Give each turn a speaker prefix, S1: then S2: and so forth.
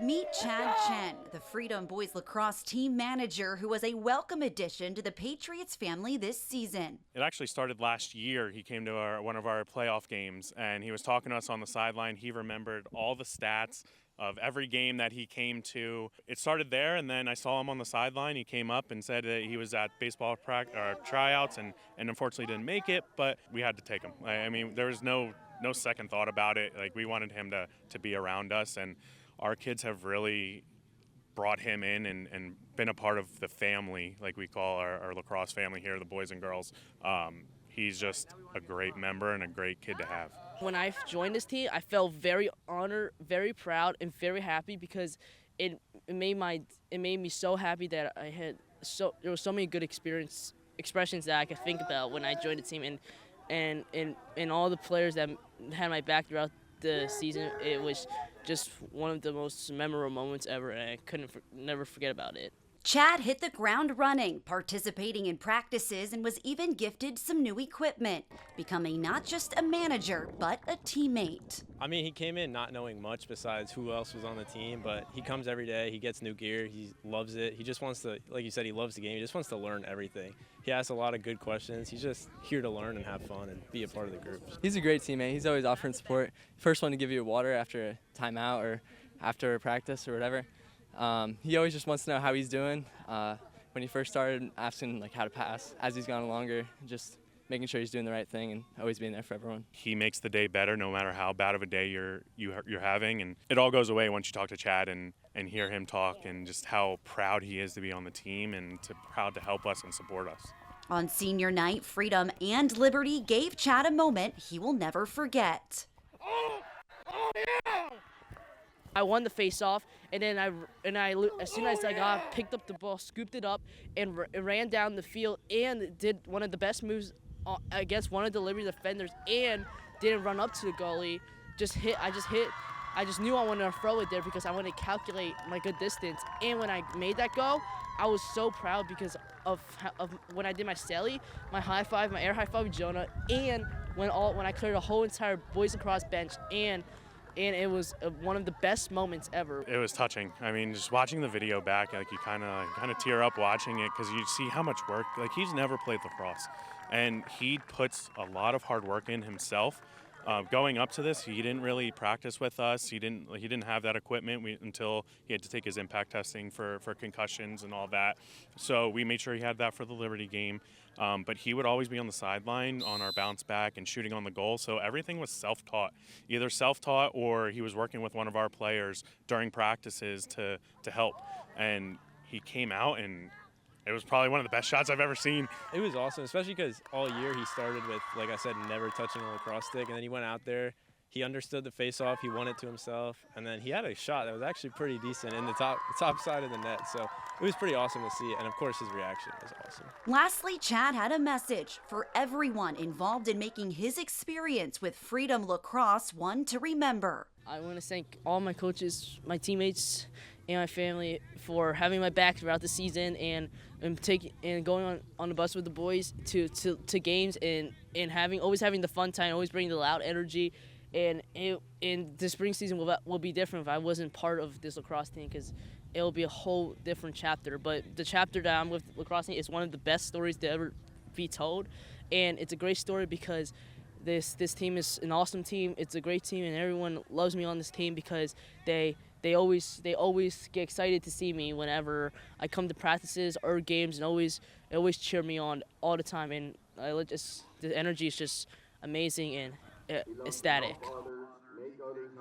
S1: Meet Chad Chen, the Freedom Boys Lacrosse team manager who was a welcome addition to the Patriots family this season.
S2: It actually started last year. He came to one of our playoff games, and he was talking to us on the sideline. He remembered all the stats of every game that he came to. It started there, and then I saw him on the sideline. He came up and said that he was at baseball tryouts and unfortunately didn't make it, but we had to take him. I mean, there was no second thought about it. Like, we wanted him to be around us, and our kids have really brought him in and been a part of the family, like we call our lacrosse family here, the boys and girls. He's just a great member and a great kid to have.
S3: When I joined this team, I felt very honored, very proud, and very happy because it made me so happy that there were so many good expressions that I could think about when I joined the team, and all the players that had my back throughout the season. It was just one of the most memorable moments ever, and I never forget about it.
S1: Chad hit the ground running, participating in practices, and was even gifted some new equipment, becoming not just a manager, but a teammate.
S4: I mean, he came in not knowing much besides who else was on the team, but he comes every day, he gets new gear, he loves it. He just wants to, like you said, he loves the game, he just wants to learn everything. He asks a lot of good questions. He's just here to learn and have fun and be a part of the group.
S5: He's a great teammate. He's always offering support. First one to give you water after a timeout or after a practice or whatever. He always just wants to know how he's doing. When he first started, asking how to pass as he's gone longer, just making sure he's doing the right thing and always being there for everyone.
S2: He makes the day better no matter how bad of a day you're having, and it all goes away once you talk to Chad and hear him talk and just how proud he is to be on the team and proud to help us and support us.
S1: On senior night, Freedom and Liberty gave Chad a moment he will never forget.
S3: Oh yeah! I won the face-off, and then I as soon as I picked up the ball, scooped it up, and ran down the field and did one of the best moves against one of the Liberty defenders, and didn't run up to the goalie. I just knew I wanted to throw it there because I wanted to calculate my good distance. And when I made that goal, I was so proud because of when I did my celly, my air high five with Jonah, and when I cleared a whole entire boys lacrosse bench, and it was one of the best moments ever.
S2: It was touching. I mean, just watching the video back, like, you kind of tear up watching it because you see how much work. Like, he's never played lacrosse, and he puts a lot of hard work in himself. Going up to this, he didn't really practice with us. He didn't have that equipment until he had to take his impact testing for concussions and all that. So we made sure he had that for the Liberty game. But he would always be on the sideline on our bounce back and shooting on the goal. So everything was self-taught, either self-taught or he was working with one of our players during practices to help. And he came out, and it was probably one of the best shots I've ever seen.
S4: It was awesome, especially because all year he started with, like I said, never touching a lacrosse stick, and then he went out there, he understood the face-off, he won it to himself, and then he had a shot that was actually pretty decent in the top side of the net, so it was pretty awesome to see, and of course his reaction was awesome.
S1: Lastly, Chad had a message for everyone involved in making his experience with Freedom Lacrosse one to remember.
S3: I want to thank all my coaches, my teammates, and my family for having my back throughout the season and going on the bus with the boys to games and always having the fun time, always bringing the loud energy. And the spring season will be different if I wasn't part of this lacrosse team, because it will be a whole different chapter. But the chapter that I'm with lacrosse team is one of the best stories to ever be told, and it's a great story because this team is an awesome team. It's a great team, and everyone loves me on this team because they always get excited to see me whenever I come to practices or games, and always cheer me on all the time. And the energy is just amazing and ecstatic.